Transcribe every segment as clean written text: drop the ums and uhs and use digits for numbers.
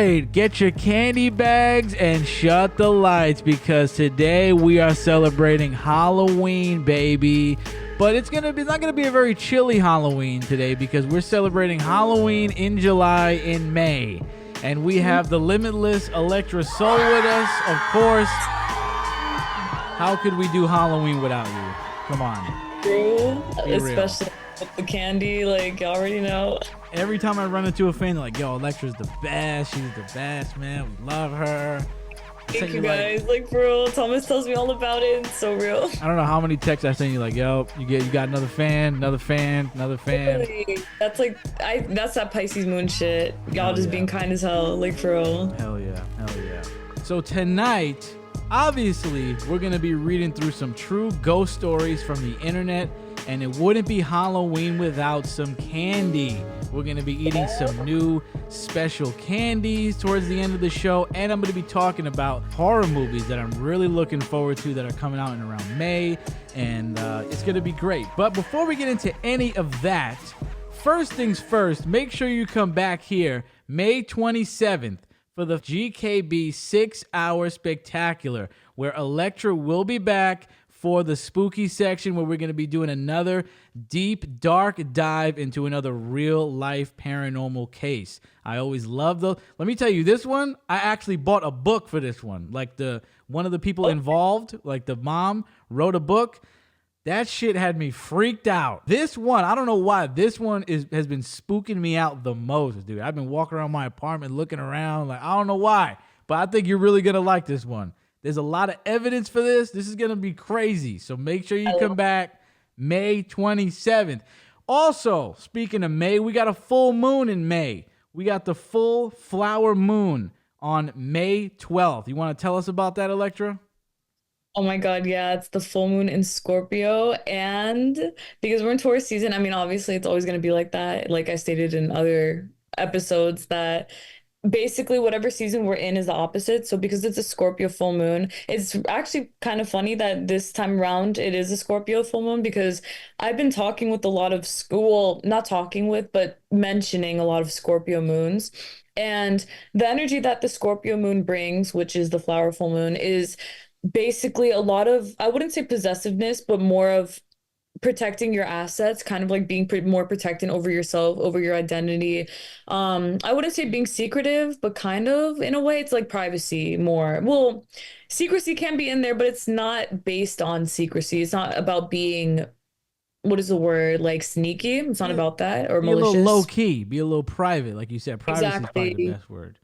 right, get your candy bags and shut the lights because today we are celebrating Halloween, baby. But it's not gonna be a very chilly Halloween today because we're celebrating Halloween in July in May. And we have the limitless Electrasoul with us, of course. How could we do Halloween without you? Come on. True, Be real. especially with the candy, like you already know. Every time I run into a fan, they're like, yo, Electra's the best. She's the best, man. We love her. I Thank sent you you like, guys. Like for real, Thomas tells me all about it. It's so real. I don't know how many texts I sent you like, yo, you got another fan, another fan, another fan. Really, that's that Pisces moon shit. Y'all Hell just yeah. being kind as hell, like for real. Hell yeah, hell yeah. So tonight, obviously, we're gonna be reading through some true ghost stories from the internet, and it wouldn't be Halloween without some candy. We're gonna be eating some new special candies towards the end of the show, and I'm gonna be talking about horror movies that I'm really looking forward to that are coming out in around May, and it's gonna be great. But before we get into any of that, first things first, make sure you come back here May 27th for the GKB 6-hour spectacular, where Electra will be back for the spooky section, where we're going to be doing another deep, dark dive into another real-life paranormal case. I always love those. Let me tell you, this one, I actually bought a book for this one. Like, one of the people involved, like the mom, wrote a book. That shit had me freaked out. This one, I don't know why, this one has been spooking me out the most, dude. I've been walking around my apartment looking around, like, I don't know why, but I think you're really going to like this one. There's a lot of evidence for this. This is going to be crazy. So make sure you come back May 27th. Also, speaking of May, we got a full moon in May. We got the full flower moon on May 12th. You want to tell us about that, Electra? Oh my God, yeah, it's the full moon in Scorpio. And because we're in Taurus season, I mean, obviously it's always going to be like that. Like I stated in other episodes, that basically whatever season we're in is the opposite. So because it's a Scorpio full moon, it's actually kind of funny that this time around it is a Scorpio full moon, because I've been talking with a lot of school, not talking with, but mentioning a lot of Scorpio moons. And the energy that the Scorpio moon brings, which is the flower full moon, is basically a lot of, I wouldn't say possessiveness, but more of protecting your assets, kind of like being more protecting over yourself, over your identity. I wouldn't say being secretive, but kind of in a way, it's like privacy more. Well, secrecy can be in there, but it's not based on secrecy. It's not about being, what is the word, like sneaky. It's not Be, about that, or be a little low malicious. key. Be a little private. Like you said, privacy is probably the Exactly. best word.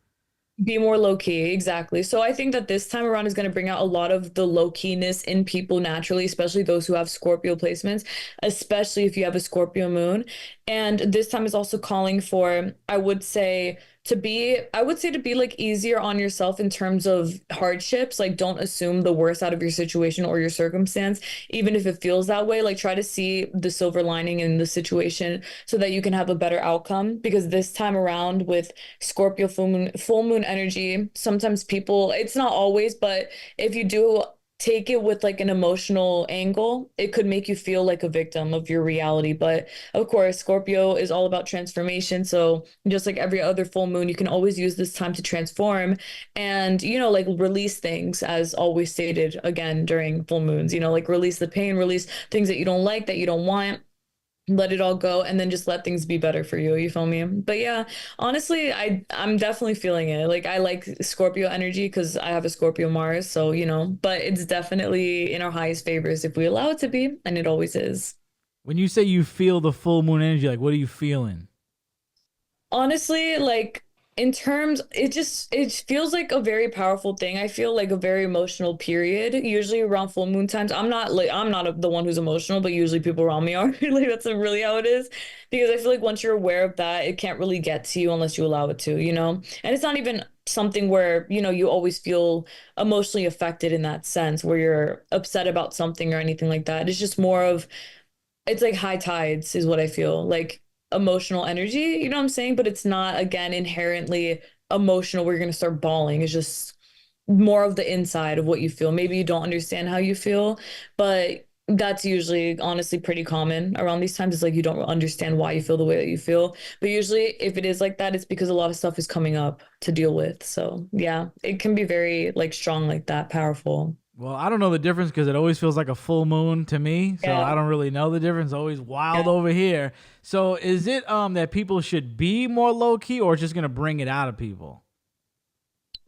Be more low key, exactly. So I think that this time around is going to bring out a lot of the low keyness in people naturally, especially those who have Scorpio placements, especially if you have a Scorpio moon. And this time is also calling for, I would say to be like easier on yourself in terms of hardships. Like, don't assume the worst out of your situation or your circumstance, even if it feels that way. Like, try to see the silver lining in the situation so that you can have a better outcome. Because this time around with Scorpio full moon energy, sometimes people, it's not always, but if you do take it with like an emotional angle, it could make you feel like a victim of your reality. But of course, Scorpio is all about transformation. So just like every other full moon, you can always use this time to transform and, like release things, as always stated again during full moons, like release the pain, release things that you don't like, that you don't want, let it all go, and then just let things be better for you. You feel me? But yeah, honestly, I'm definitely feeling it. Like I like Scorpio energy because I have a Scorpio Mars, so but it's definitely in our highest favors if we allow it to be, and it always is. When you say you feel the full moon energy, like what are you feeling? Honestly, like in terms, it feels like a very powerful thing. I feel like a very emotional period. Usually around full moon times, I'm not the one who's emotional, but usually people around me are. Like that's really how it is. Because I feel like once you're aware of that, it can't really get to you unless you allow it to. And it's not even something where, you always feel emotionally affected in that sense, where you're upset about something or anything like that. It's just more of, it's like high tides is what I feel like, emotional energy, you know what I'm saying? But it's not, again, inherently emotional where you're going to start bawling. It's just more of the inside of what you feel. Maybe you don't understand how you feel, but That's usually honestly pretty common around these times. It's like you don't understand why you feel the way that you feel. But usually, if it is like that, it's because a lot of stuff is coming up to deal with. So, yeah, it can be very like strong like that, powerful. Well, I don't know the difference because it always feels like a full moon to me. So I Yeah. don't really know the difference. Always wild Yeah. over here. So is it that people should be more low key or just gonna bring it out of people?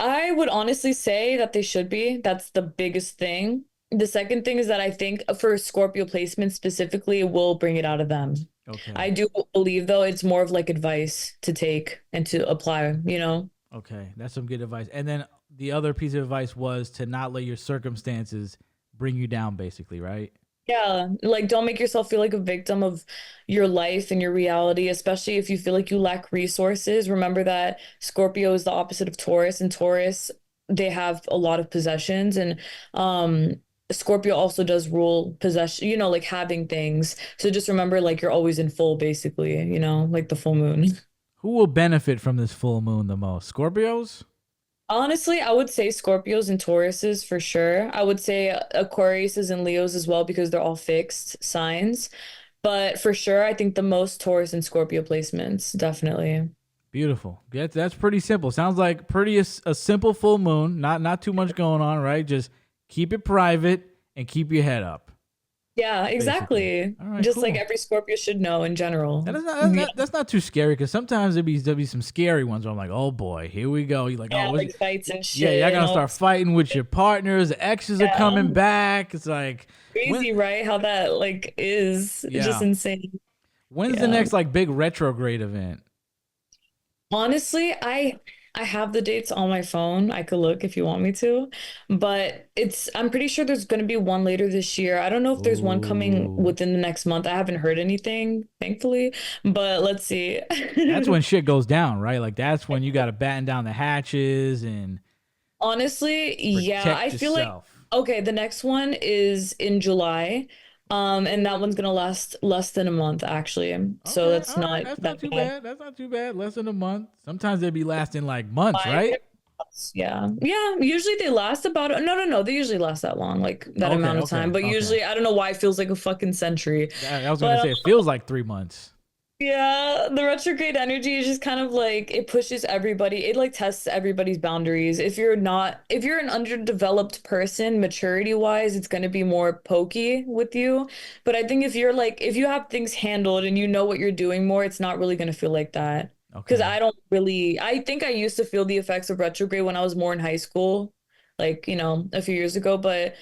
I would honestly say that they should be. That's the biggest thing. The second thing is that I think for Scorpio placement specifically, it will bring it out of them. I Okay. do believe though it's more of like advice to take and to apply, you know? Okay. That's some good advice. And then the other piece of advice was to not let your circumstances bring you down, basically, right? Yeah, like don't make yourself feel like a victim of your life and your reality, especially if you feel like you lack resources. Remember that Scorpio is the opposite of Taurus, and Taurus, they have a lot of possessions, and Scorpio also does rule possession, like having things. So just remember, like you're always in full, basically, like the full moon. Who will benefit from this full moon the most? Scorpios? Honestly, I would say Scorpios and Tauruses for sure. I would say Aquariuses and Leos as well because they're all fixed signs. But for sure, I think the most Taurus and Scorpio placements, definitely. Beautiful. That's pretty simple. Sounds like pretty a simple full moon. Not too much going on, right? Just keep it private and keep your head up, Yeah, basically. exactly. All right, Just like cool. every Scorpio should know in general. That is not, that's Yeah, not that's not too scary because sometimes there'll be some scary ones where I'm like, oh boy, here we go. You're like, oh, yeah, like fights and yeah, shit y'all and gonna all start that. fighting with your partners. The exes are Yeah, coming back. It's like when, crazy, right? How that like is just yeah. insane. When's the Yeah. next like big retrograde event? Honestly, I have the dates on my phone. I could look if you want me to, but I'm pretty sure there's going to be one later this year. I don't know if there's one coming Ooh, within the next month. I haven't heard anything, thankfully, but let's see. that's when shit goes down, right? Like that's when you got to batten down the hatches and Honestly, yeah, I protect feel like yourself. okay, the next one is in July. And that one's gonna last less than a month actually. So Okay, that's all right, not that's not that too bad. bad. That's not too bad. Less than a month. Sometimes they be lasting like months, 5 right? months. Yeah. Yeah. Usually they last about no, no, no. They usually last that long, like that Okay, amount of time. okay, But okay. usually I don't know why it feels like a fucking century. I was gonna But say it feels like 3 months. yeah, the retrograde energy is just kind of like it pushes everybody, it like tests everybody's boundaries. If you're an underdeveloped person, maturity wise, it's going to be more pokey with you. But I think if you have things handled and you know what you're doing more, it's not really going to feel like that. Because Okay, I think I used to feel the effects of retrograde when I was more in high school, like, a few years ago. But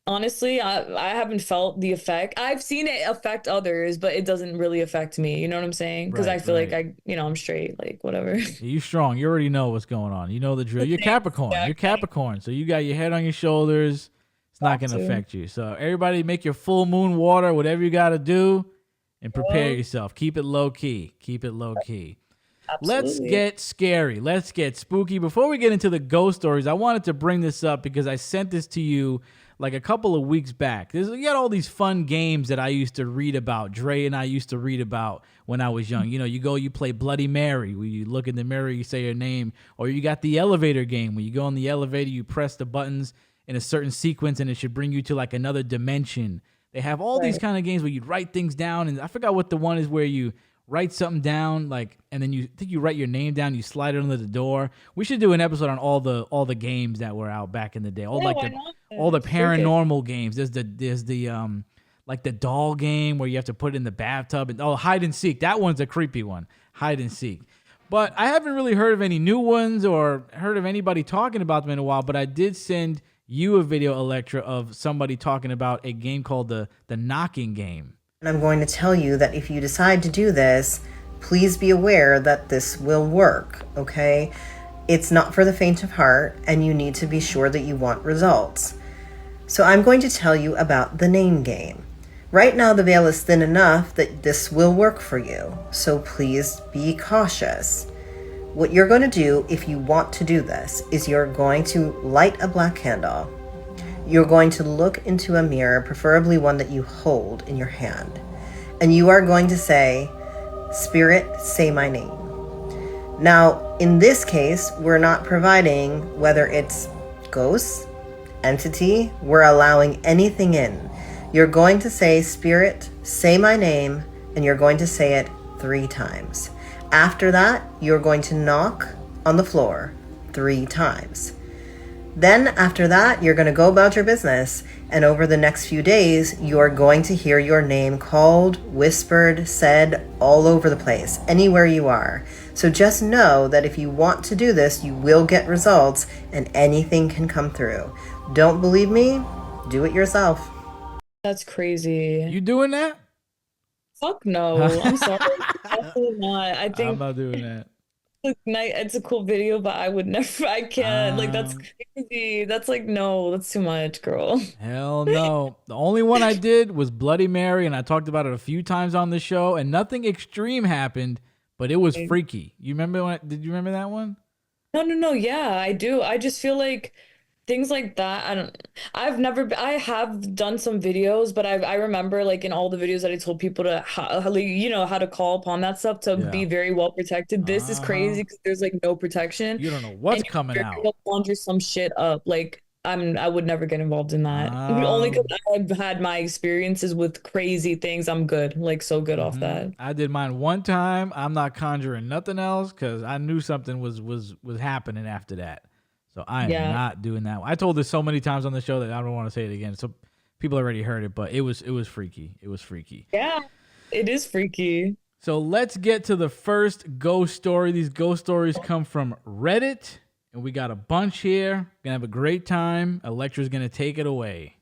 honestly, I haven't felt the effect. I've seen it affect others, but it doesn't really affect me. You know what I'm saying? Because I right, feel like right. I'm straight, like whatever. You strong. You already know what's going on. You know the drill. You're Thanks. Capricorn. Yeah, You're Capricorn. So you got your head on your shoulders. It's not got gonna to. affect you. So everybody, make your full moon water, whatever you got to do, and prepare Well, yourself. Keep it low key. Keep it low key. Let's absolutely. get scary. Let's get spooky. Before we get into the ghost stories, I wanted to bring this up because I sent this to you like a couple of weeks back. You got all these fun games that I used to read about. Dre and I used to read about when I was young. You play Bloody Mary, where you look in the mirror, you say your name, or you got the elevator game, where you go in the elevator, you press the buttons in a certain sequence, and it should bring you to like another dimension. They have all these Right. kind of games where you write things down, and I forgot what the one is where you write something down, like, and then you think you write your name down, you slide it under the door. We should do an episode on all the games that were out back in the day, all Yeah, like why the not? all the Cricket. paranormal games. There's the like the doll game where you have to put it in the bathtub, and hide and seek. That one's a creepy one, hide and seek. But I haven't really heard of any new ones or heard of anybody talking about them in a while. But I did send you a video, Electra, of somebody talking about a game called the knocking game. And I'm going to tell you that if you decide to do this, please be aware that this will work, okay? It's not for the faint of heart, and you need to be sure that you want results. So I'm going to tell you about the name game. Right now, the veil is thin enough that this will work for you, so please be cautious. What you're going to do if you want to do this is you're going to light a black candle. You're going to look into a mirror, preferably one that you hold in your hand. And you are going to say, "Spirit, say my name." Now, in this case, we're not providing whether it's ghosts, entity, we're allowing anything in. You're going to say, Spirit, say my name, and you're going to say it 3 times. After that, you're going to knock on the floor 3 times. Then after that, you're going to go about your business. And over the next few days, you're going to hear your name called, whispered, said all over the place, anywhere you are. So just know that if you want to do this, you will get results and anything can come through. Don't believe me? Do it yourself. That's crazy. You doing that? Fuck no. I'm sorry. Definitely not. I I'm think not doing that. it's a cool video, but I would never, I can't. Like, that's Um, crazy. That's like, no, that's too much, girl. Hell no. The only one I did was Bloody Mary, and I talked about it a few times on the show, and nothing extreme happened, but it was freaky. You remember did you remember that one? No, no, no. Yeah, I do. I just feel like things like that. I have done some videos, but I remember like in all the videos that I told people to, how to call upon that stuff to be Yeah. very well protected. This is Uh-huh. crazy because there's like no protection You don't know and what's you coming very out. well conjure some shit up. Like, I would never get involved in that. Only because Um, I've had my experiences with crazy things. I'm good, like so good off that. I did mine one time. I'm not conjuring nothing else because I knew something was happening after that. So I am Yeah. not doing that. I told this so many times on the show that I don't want to say it again. So people already heard it, but it was freaky. It was freaky. Yeah. It is freaky. So let's get to the first ghost story. These ghost stories come from Reddit, and we got a bunch here. Gonna have a great time. Electra's gonna take it away.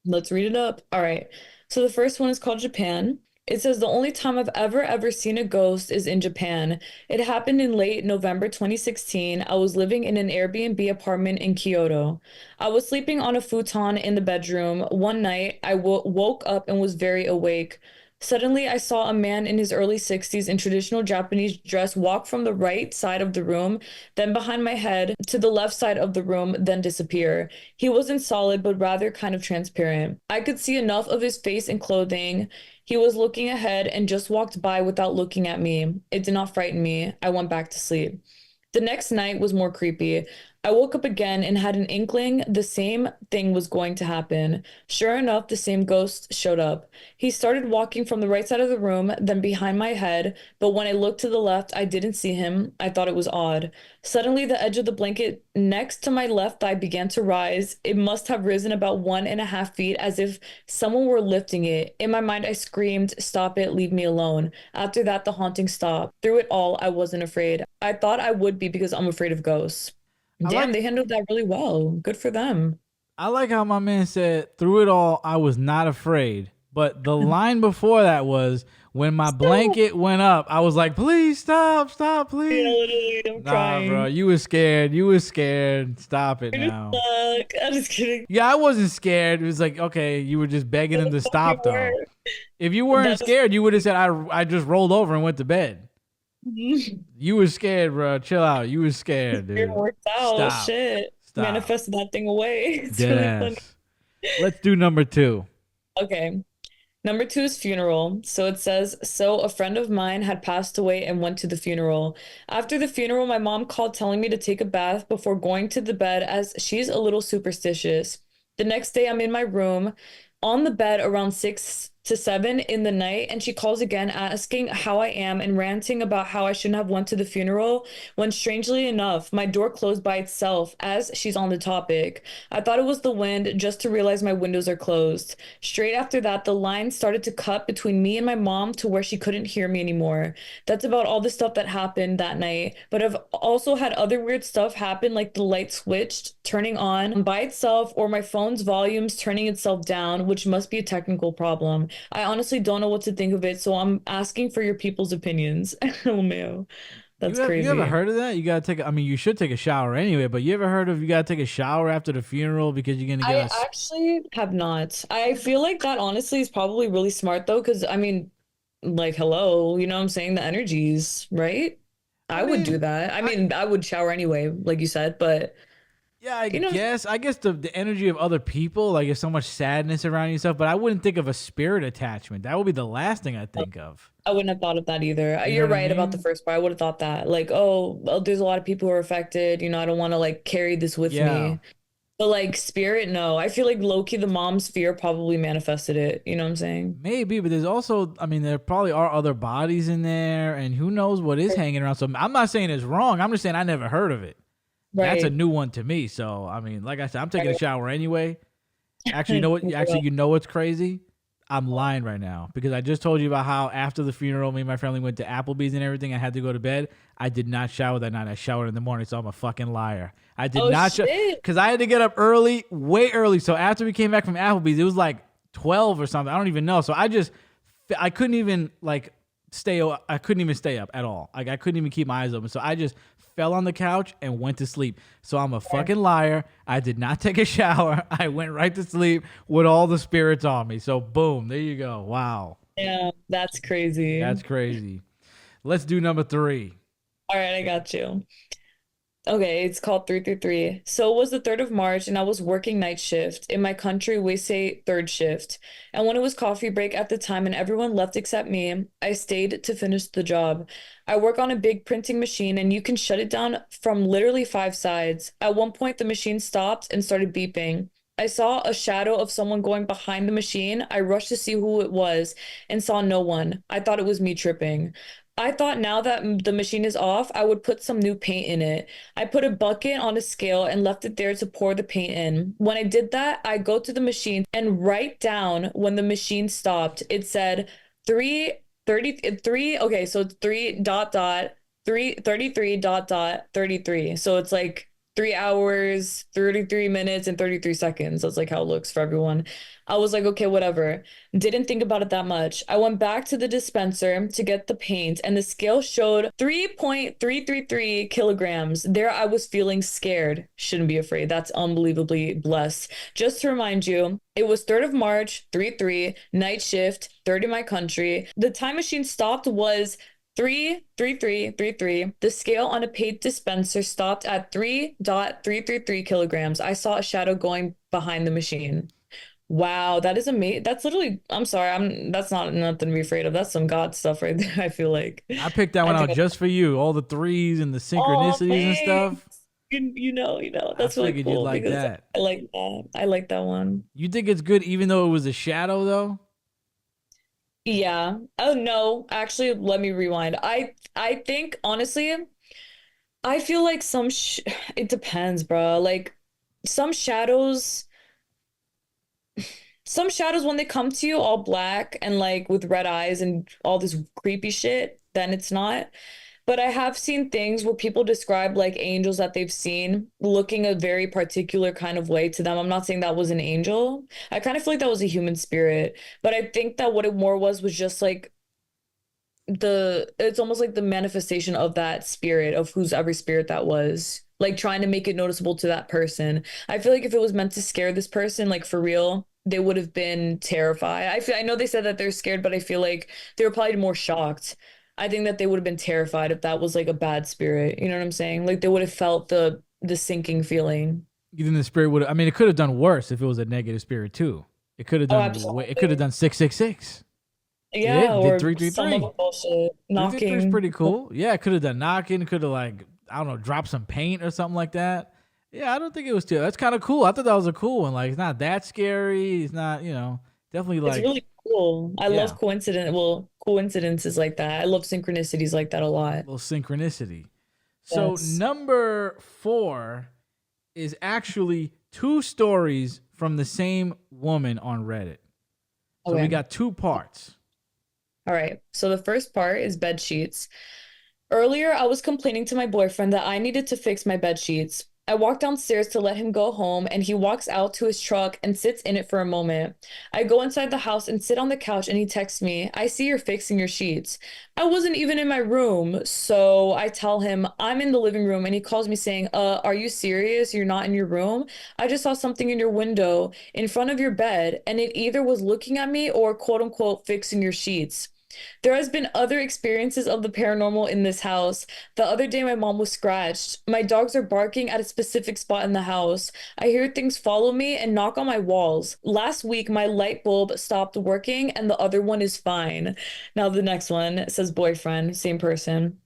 Let's read it up. All right. So the first one is called Japan. It says the only time I've ever seen a ghost is in Japan. It happened in late November 2016. I was living in an Airbnb apartment in Kyoto. I was sleeping on a futon in the bedroom. One night, I woke up and was very awake. Suddenly, I saw a man in his early 60s in traditional Japanese dress walk from the right side of the room, then behind my head to the left side of the room, then disappear. He wasn't solid, but rather kind of transparent. I could see enough of his face and clothing. He was looking ahead and just walked by without looking at me. It did not frighten me. I went back to sleep. The next night was more creepy. I woke up again and had an inkling the same thing was going to happen. Sure enough, the same ghost showed up. He started walking from the right side of the room, then behind my head, but when I looked to the left, I didn't see him. I thought it was odd. Suddenly, the edge of the blanket next to my left thigh began to rise. It must have risen about 1.5 feet, as if someone were lifting it. In my mind, I screamed, "Stop it, leave me alone." After that, the haunting stopped. Through it all, I wasn't afraid. I thought I would be because I'm afraid of ghosts. I Damn, like they handled that really well. Good for them. I like how my man said, through it all, I was not afraid. But the line before that was, when my So, blanket went up, I was like, please stop, stop, yeah, please. literally, I'm Nah, bro, crying. you was scared. You was scared. Stop it I just now. suck. I'm just kidding. Yeah, I wasn't scared. It was like, okay, you were just begging him to Fuck you stop, though. were. If you weren't That's scared, you would have said, I just rolled over and went to bed. You was scared, bro. Chill out. You was scared, it dude. worked out. Stop. Shit. Stop. Manifested that thing away. It's Dead really funny. ass. Let's do number two. Okay. Number two is funeral. So it says, so a friend of mine had passed away and went to the funeral. After the funeral, my mom called telling me to take a bath before going to the bed as she's a little superstitious. The next day, I'm in my room on the bed around 6 to 7 in the night, and she calls again asking how I am and ranting about how I shouldn't have went to the funeral when strangely enough, my door closed by itself as she's on the topic. I thought it was the wind just to realize my windows are closed. Straight after that, the line started to cut between me and my mom to where she couldn't hear me anymore. That's about all the stuff that happened that night. But I've also had other weird stuff happen, like the light switched, turning on by itself, or my phone's volumes turning itself down, which must be a technical problem. I honestly don't know what to think of it, so I'm asking for your people's opinions. Oh, man. That's You ever crazy. heard of that? You gotta take. I mean, you should take a shower anyway. But you ever heard of you gotta take a shower after the funeral because you're gonna get I us? actually have not. I feel like that honestly is probably really smart though, because I mean, like, hello, you know what I'm saying? The energies, right? I I would do mean, that. I I mean, I would shower anyway, like you said, but yeah, I you know, guess. I guess the energy of other people, like, there's so much sadness around yourself. But I wouldn't think of a spirit attachment. That would be the last thing I think of. I wouldn't have thought of that either. You know You're what I right about the mean? first part. I would have thought that. Like, oh, well, there's a lot of people who are affected. I don't want to like carry this with Yeah. me. But like spirit, no. I feel like low-key the mom's fear probably manifested it. You know what I'm saying? Maybe, but there's also, I mean, there probably are other bodies in there, and who knows what is hanging around. So I'm not saying it's wrong. I'm just saying I never heard of it. That's a Right. new one to me. So I mean, like I said, I'm taking a Right. shower anyway. Actually, you know what? Actually, Yeah. you know what's crazy? I'm lying right now because I just told you about how after the funeral, me and my family went to Applebee's and everything. I had to go to bed. I did not shower that night. I showered in the morning, so I'm a fucking liar. I did Oh not shit. because I had to get up early, way early. So after we came back from Applebee's, it was like 12 or something. I don't even know. So I couldn't even like I couldn't even stay up at all. Like I couldn't even keep my eyes open. So I just fell on the couch and went to sleep. So I'm a fucking liar. I did not take a shower. I went right to sleep with all the spirits on me. So boom, there you go. Wow. Yeah, that's crazy. That's crazy. Let's do number 3. All right, I got you. Okay, it's called 333. So it was the 3rd of March, and I was working night shift. In my country, we say third shift. And when it was coffee break at the time and everyone left except me, I stayed to finish the job. I work on a big printing machine, and you can shut it down from literally 5 sides. At one point, the machine stopped and started beeping. I saw a shadow of someone going behind the machine. I rushed to see who it was and saw no one. I thought it was me tripping. I thought now that the machine is off, I would put some new paint in it. I put a bucket on a scale and left it there to pour the paint in. When I did that, I go to the machine and write down when the machine stopped. It said 3:33. Okay, so it's 3:33 dot 33. So it's like 3 hours, 33 minutes, and 33 seconds. That's like how it looks for everyone. I was like, okay, whatever. Didn't think about it that much. I went back to the dispenser to get the paint, and the scale showed 3.333 kilograms. There, I was feeling scared. Shouldn't be afraid. That's unbelievably blessed. Just to remind you, it was 3rd of March, 3-3, night shift, 3rd in my country. The time machine stopped was 3:33:33. The scale on a paid dispenser stopped at 3.333 kilograms. I saw a shadow going behind the machine. Wow, that is amazing. That's literally, I'm sorry, that's not nothing to be afraid of. That's some God stuff right there, I feel like. I picked that I one out think, just for you. All the threes and the oh, synchronicities and stuff. thanks. I That's really figured you'd cool like because that. I like that. I like that one. You think it's good even though it was a shadow though? Yeah. Oh no, actually, let me rewind. I think honestly, I feel like it depends, bro. Like some shadows some shadows when they come to you all black and like with red eyes and all this creepy shit, then it's not. But I have seen things where people describe like angels that they've seen looking a very particular kind of way to them. I'm not saying that was an angel. I kind of feel like that was a human spirit, but I think that what it more was just like it's almost like the manifestation of that spirit of whose every spirit that was like trying to make it noticeable to that person. I feel like if it was meant to scare this person like for real, they would have been terrified. I know they said that they're scared, but I feel like they were probably more shocked. I think that they would have been terrified if that was like a bad spirit. You know what I'm saying? Like they would have felt the sinking feeling. You think the spirit would? I mean, it could have done worse if it was a negative spirit too. It could have Oh, done. It could have absolutely. done 666. It Yeah, did. Did or three three some other three. bullshit 333 is knocking. pretty cool. Yeah, it could have done knocking. Could have like I don't know, dropped some paint or something like that. Yeah, I don't think it was too. That's kind of cool. I thought that was a cool one. Like it's not that scary. It's not. Definitely It's like really cool. I love yeah, coincidences like that. I love synchronicities like that a lot. little synchronicity. So Yes. number 4 is actually 2 stories from the same woman on Reddit. So we Okay. got 2 parts. All right. So the first part is bed sheets. Earlier, I was complaining to my boyfriend that I needed to fix my bed sheets. I walked downstairs to let him go home, and he walks out to his truck and sits in it for a moment. I go inside the house and sit on the couch, and he texts me, I see you're fixing your sheets. I wasn't even in my room, so I tell him I'm in the living room, and he calls me saying, are you serious? You're not in your room? I just saw something in your window in front of your bed, and it either was looking at me or quote unquote fixing your sheets. There has been other experiences of the paranormal in this house. The other day my mom was scratched. My dogs are barking at a specific spot in the house. I hear things follow me and knock on my walls. Last week my light bulb stopped working and the other one is fine. Now the next one says boyfriend, same person.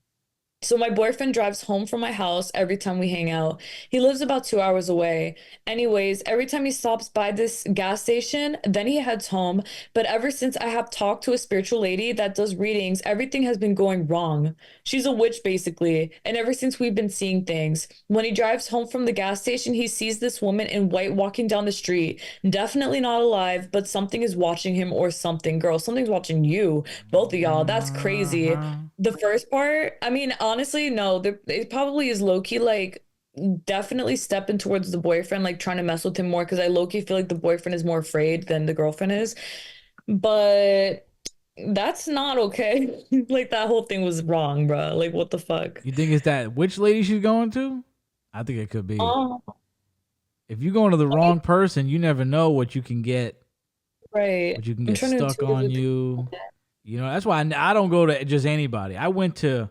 So my boyfriend drives home from my house every time we hang out. He lives about 2 hours away. Anyways, every time he stops by this gas station, then he heads home. But ever since I have talked to a spiritual lady that does readings, everything has been going wrong. She's a witch basically. And ever since we've been seeing things, when he drives home from the gas station, he sees this woman in white walking down the street. Definitely not alive, but something is watching him or something. Girl, something's watching you, both of y'all. That's crazy. Uh-huh. The first part, I mean, honestly, no, it probably is low key like definitely stepping towards the boyfriend, like trying to mess with him more because I low key feel like the boyfriend is more afraid than the girlfriend is. But that's not okay. Like that whole thing was wrong, bro. Like what the fuck? You think it's that which lady she's going to? I think it could be. Oh, If you're going to the wrong person, you never know what you can get. right. What you can I'm get trying to stuck on intuitively. you. You know, that's why I don't go to just anybody. I went to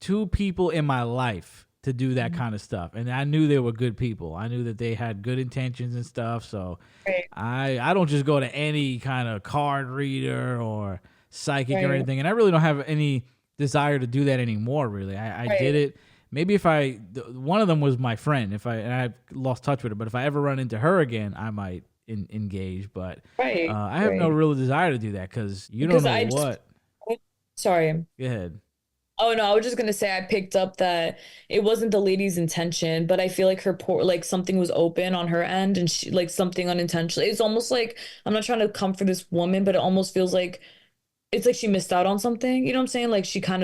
two people in my life to do that kind of stuff, and I knew they were good people. I knew that they had good intentions and stuff. So Right, I don't just go to any kind of card reader or psychic or right, anything, and I really don't have any desire to do that anymore. Really, I did right, it. Maybe if one of them was my friend. And I lost touch with her, but if I ever run into her again, I might engage. But right, I have no right. real desire to do that because you don't Because know I just, what. sorry. Go ahead. Oh no, I was just gonna say I picked up that it wasn't the lady's intention, but I feel like her poor like something was open on her end and she like something unintentionally. It's almost like I'm not trying to come for this woman, but it almost feels like it's like she missed out on something. You know what I'm saying? Like she could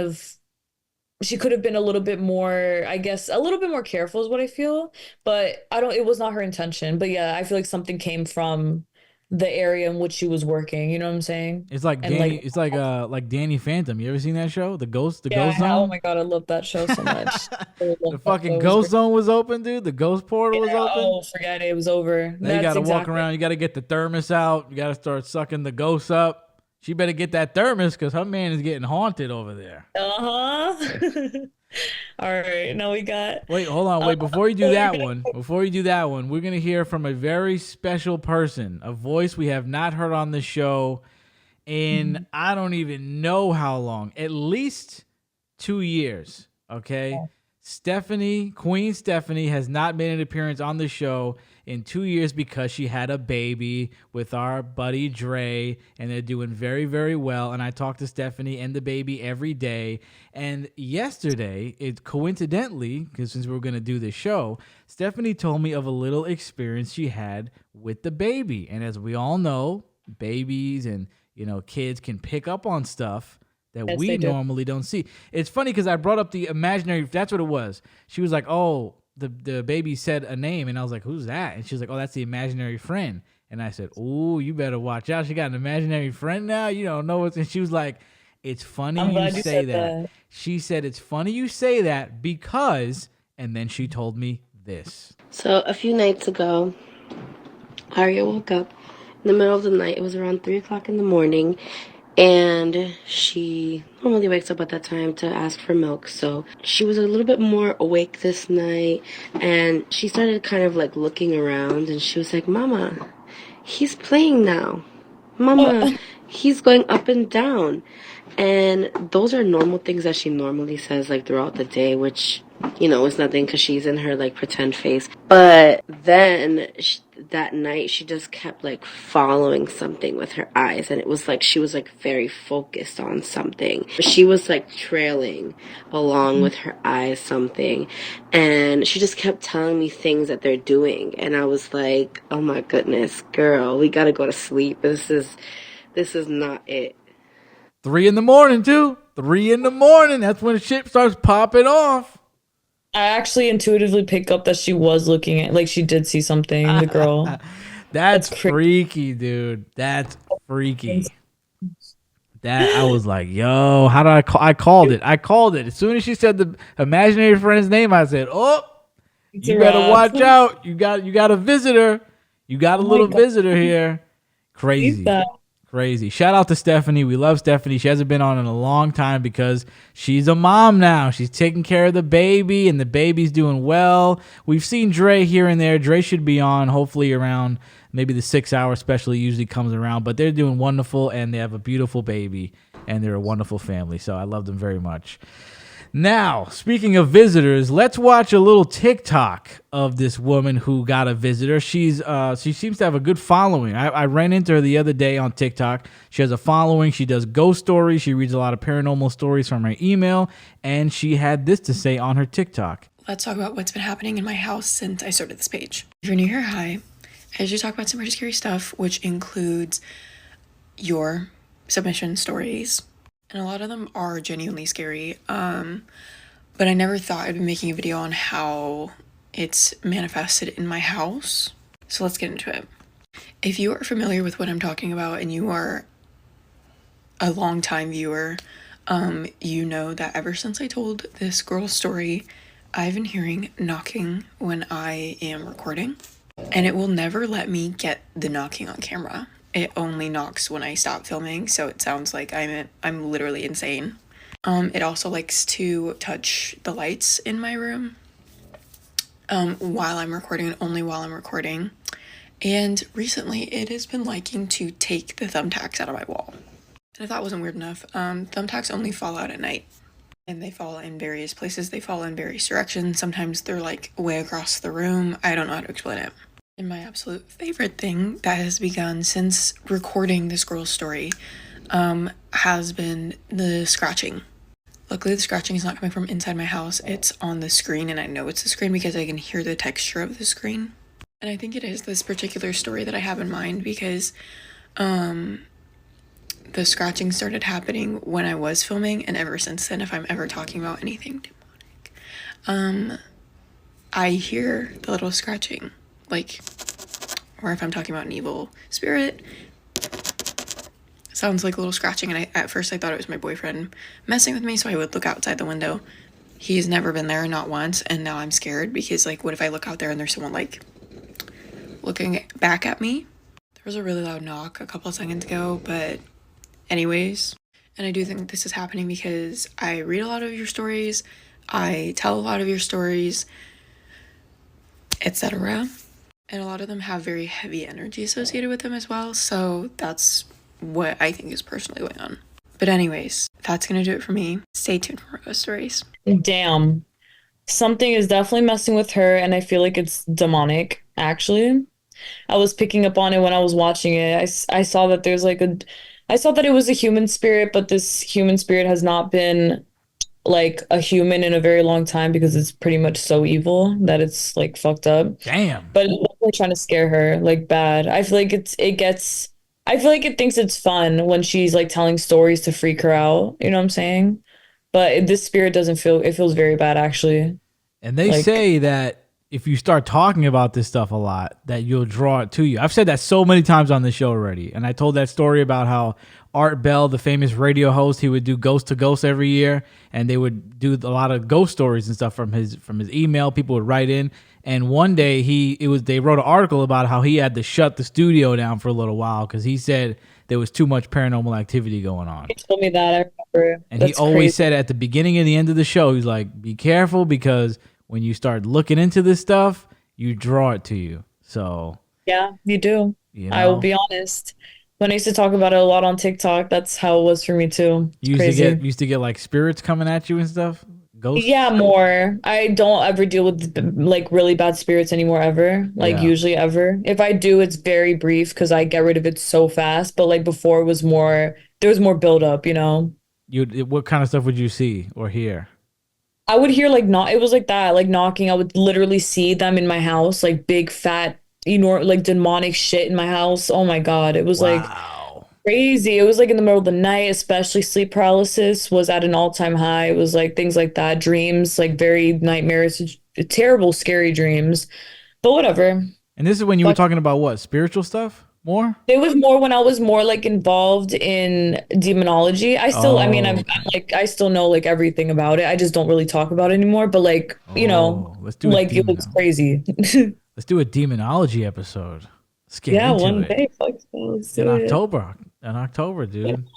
have been a little bit more, I guess, a little bit more careful is what I feel. But I don't, it was not her intention. But yeah, I feel like something came from the area in which she was working. You know what I'm saying? It's like And Danny. like, It's like Danny Phantom. You ever seen that show? The yeah, Ghost oh Zone. my God, I love that show so much. I love The that fucking show. It was Ghost great. Zone was open, dude. The Ghost Portal Yeah, was open. oh, forget it. It was over. Now you got That's to walk exactly. around. You got to get the thermos out. You got to start sucking the ghosts up. She better get that thermos because her man is getting haunted over there. Uh-huh. All right. Now we got Wait, hold on. uh Wait, before you do that one, we're going to hear from a very special person, a voice we have not heard on the show in I don't even know how long, at least 2 years. Okay. Queen Stephanie, has not made an appearance on the show in 2 years because she had a baby with our buddy Dre, and they're doing very, very well. And I talk to Stephanie and the baby every day. And yesterday, it coincidentally, because since we were going to do this show, Stephanie told me of a little experience she had with the baby. And as we all know, babies and kids can pick up on stuff that yes, we they do. normally don't see. It's funny because I brought up the imaginary. That's what it was. She was like, "Oh, the baby said a name," and I was like, "Who's that?" And she was like, "Oh, that's the imaginary friend." And I said, "Oh, you better watch out. She got an imaginary friend now. You don't know what's." And she was like, "It's funny I'm you glad you say said that." that. She said, "It's funny you say that because," and then she told me this. So a few nights ago, Aria woke up in the middle of the night. It was around 3 o'clock in the morning, and she normally wakes up at that time to ask for milk. So she was a little bit more awake this night, and she started kind of like looking around, and she was like, "Mama, he's playing now. Mama, Uh, he's going up and down." And those are normal things that she normally says like throughout the day, which, is nothing because she's in her like pretend phase. But then that night she just kept like following something with her eyes, and it was like she was like very focused on something. She was like trailing along with her eyes something, and she just kept telling me things that they're doing, and I was like, "Oh my goodness, girl, we gotta go to sleep. This is not it." 3 in the morning, too. 3 in the morning. That's when shit starts popping off. I actually intuitively pick up that she was looking at like she did see something, the girl. That's That's crazy. freaky, dude. That's freaky. That I was like, yo, how did I call? I called it. I called it. As soon as she said the imaginary friend's name, I said, "Oh, It's you a better wrap. watch out. You got a visitor. You got a Oh my little God. visitor here." Believe Crazy. that. Crazy. Shout out to Stephanie. We love Stephanie. She hasn't been on in a long time because she's a mom now. She's taking care of the baby, and the baby's doing well. We've seen Dre here and there. Dre should be on hopefully around maybe the 6 hour special usually comes around, but they're doing wonderful, and they have a beautiful baby, and they're a wonderful family. So I love them very much. Now, speaking of visitors, let's watch a little TikTok of this woman who got a visitor. She seems to have a good following. I ran into her the other day on TikTok. She has a following. She does ghost stories. She reads a lot of paranormal stories from her email, and she had this to say on her TikTok. Let's talk about what's been happening in my house since I started this page. If you're new here, hi. I usually talk about some pretty scary stuff, which includes your submission stories. And a lot of them are genuinely scary. But I never thought I'd be making a video on how it's manifested in my house. So let's get into it. If you are familiar with what I'm talking about and you are a long-time viewer, you know that ever since I told this girl's story, I've been hearing knocking when I am recording. And it will never let me get the knocking on camera. It only knocks when I stop filming, so it sounds like I'm literally insane. It also likes to touch the lights in my room while I'm recording, and only while I'm recording. And recently, it has been liking to take the thumbtacks out of my wall. And if that wasn't weird enough, thumbtacks only fall out at night. And they fall in various places. They fall in various directions. Sometimes they're like way across the room. I don't know how to explain it. And my absolute favorite thing that has begun since recording this girl's story has been the scratching. Luckily, the scratching is not coming from inside my house. It's on the screen, and I know it's the screen because I can hear the texture of the screen. And I think it is this particular story that I have in mind because the scratching started happening when I was filming, and ever since then, if I'm ever talking about anything demonic, I hear the little scratching. Like, or if I'm talking about an evil spirit, it sounds like a little scratching. And at first I thought it was my boyfriend messing with me, so I would look outside the window. He's never been there, not once, and now I'm scared because, like, what if I look out there and there's someone, like, looking back at me? There was a really loud knock a couple of seconds ago, but anyways. And I do think this is happening because I read a lot of your stories, I tell a lot of your stories, etc. And a lot of them have very heavy energy associated with them as well. So that's what I think is personally going on. But anyways, that's going to do it for me. Stay tuned for more ghost stories. Damn. Something is definitely messing with her, and I feel like it's demonic, actually. I was picking up on it when I was watching it. I saw that I saw that it was a human spirit, but this human spirit has not been like a human in a very long time because it's pretty much so evil that it's like fucked up. Damn. But it's definitely trying to scare her like bad. I feel like I feel like it thinks it's fun when she's like telling stories to freak her out. You know what I'm saying? But this spirit doesn't feel, it feels very bad actually. And they say that if you start talking about this stuff a lot, that you'll draw it to you. I've said that so many times on the show already. And I told that story about how Art Bell, the famous radio host, he would do Ghost to Ghost every year, and they would do a lot of ghost stories and stuff from his email. People would write in, and one day they wrote an article about how he had to shut the studio down for a little while because he said there was too much paranormal activity going on. He told me that, I remember. And he always said at the beginning and the end of the show, he's like, be careful because when you start looking into this stuff, you draw it to you. So yeah, you do. You know? I will be honest. When I used to talk about it a lot on TikTok, that's how it was for me too. You used to get like spirits coming at you and stuff? Ghosts? Yeah, more. I don't ever deal with like really bad spirits anymore ever. Like usually ever. If I do, it's very brief because I get rid of it so fast. But like before it was more, there was more buildup, you know? What kind of stuff would you see or hear? I would hear like it was like that, like knocking. I would literally see them in my house, like big fat, like demonic shit in my house. Oh my God. It was like crazy. It was like in the middle of the night, especially sleep paralysis was at an all-time high. It was like things like that, dreams, like very nightmares, terrible, scary dreams, but whatever. And this is when you were talking about what? Spiritual stuff more? It was more when I was more like involved in demonology. I still, I mean, I'm like, I still know like everything about it. I just don't really talk about it anymore, but like, you know, let's do like it was crazy. Let's do a demonology episode. Let's get into one it. day. Let's do in it. October, dude.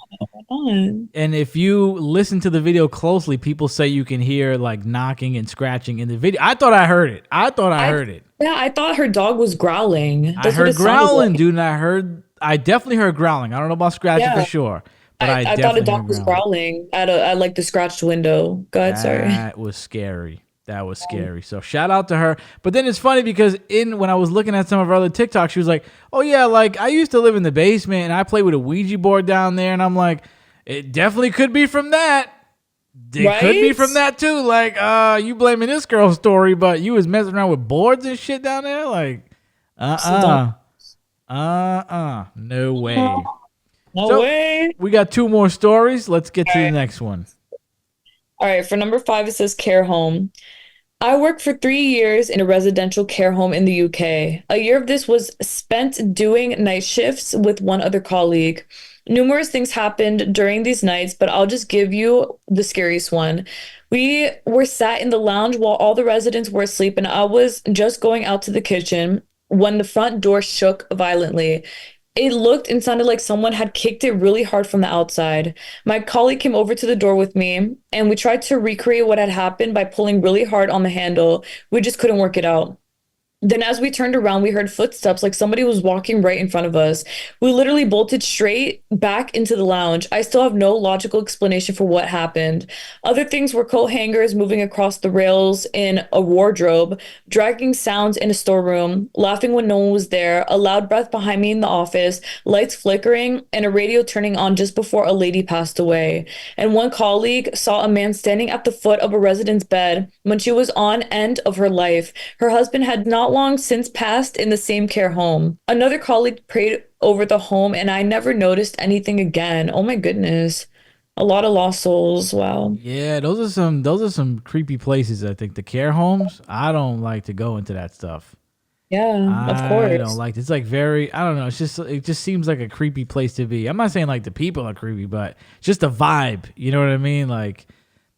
Yeah, and if you listen to the video closely, people say you can hear like knocking and scratching in the video. I thought I heard it. I heard it. Yeah, I thought her dog was growling. I heard growling, dude, and I definitely heard growling. I don't know about scratching for sure, but I I thought a definitely dog heard was growling. growling at like the scratched window. Go ahead, sorry. That was scary. That was scary. So shout out to her. But then it's funny because when I was looking at some of her other TikToks, she was like, "Oh yeah, like I used to live in the basement and I play with a Ouija board down there." And I'm like, it definitely could be from that. It could be Right? from that too. Like, you blaming this girl's story, but you was messing around with boards and shit down there. Like, So don't. no way. No So way. we got two more stories. Let's get to the next one. All right, for number 5, it says care home. I worked for 3 years in a residential care home in the UK. A year of this was spent doing night shifts with one other colleague. Numerous things happened during these nights, but I'll just give you the scariest one. We were sat in the lounge while all the residents were asleep, and I was just going out to the kitchen when the front door shook violently. It looked and sounded like someone had kicked it really hard from the outside. My colleague came over to the door with me, and we tried to recreate what had happened by pulling really hard on the handle. We just couldn't work it out. Then, as we turned around, we heard footsteps like somebody was walking right in front of us. We literally bolted straight back into the lounge. I still have no logical explanation for what happened. Other things were coat hangers moving across the rails in a wardrobe, dragging sounds in a storeroom, laughing when no one was there, a loud breath behind me in the office, lights flickering, and a radio turning on just before a lady passed away. And one colleague saw a man standing at the foot of a resident's bed when she was on end of her life. Her husband had not long since passed in the same care home. Another colleague prayed over the home, and I never noticed anything again. Oh my goodness. A lot of lost souls. Wow. Yeah, those are some creepy places. I think the care homes. I don't like to go into that stuff. Yeah, of I don't course. like. It's like very. I don't know. It just seems like a creepy place to be. I'm not saying like the people are creepy, but it's just the vibe. You know what I mean? Like,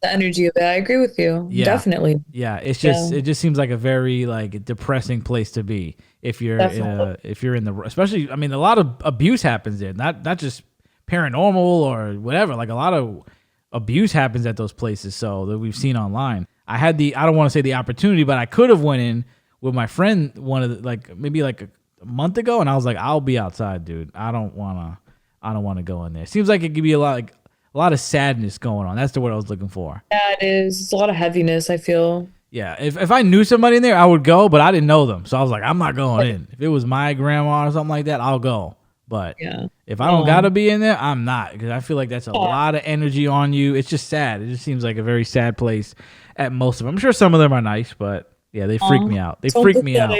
The energy of it. I agree with you. yeah, Definitely. yeah. Yeah, It just seems like a very like depressing place to be definitely. if you're in the, especially. I mean, a lot of abuse happens there. Not just paranormal or whatever. Like a lot of abuse happens at those places. So that we've seen online. I don't want to say the opportunity, but I could have went in with my friend like maybe like a month ago, and I was like, I'll be outside, dude. I don't wanna go in there. Seems like it could be a lot of sadness going on. That's the word I was looking for. Yeah, it is. It's a lot of heaviness, I feel. Yeah, if I knew somebody in there, I would go, but I didn't know them, so I was like, I'm not going in. If it was my grandma or something like that, I'll go. But Yeah. if I don't gotta be in there, I'm not, because I feel like that's a lot of energy on you. It's just sad. It just seems like a very sad place at most of them. I'm sure some of them are nice, but yeah, they freak me out. They So freak me out.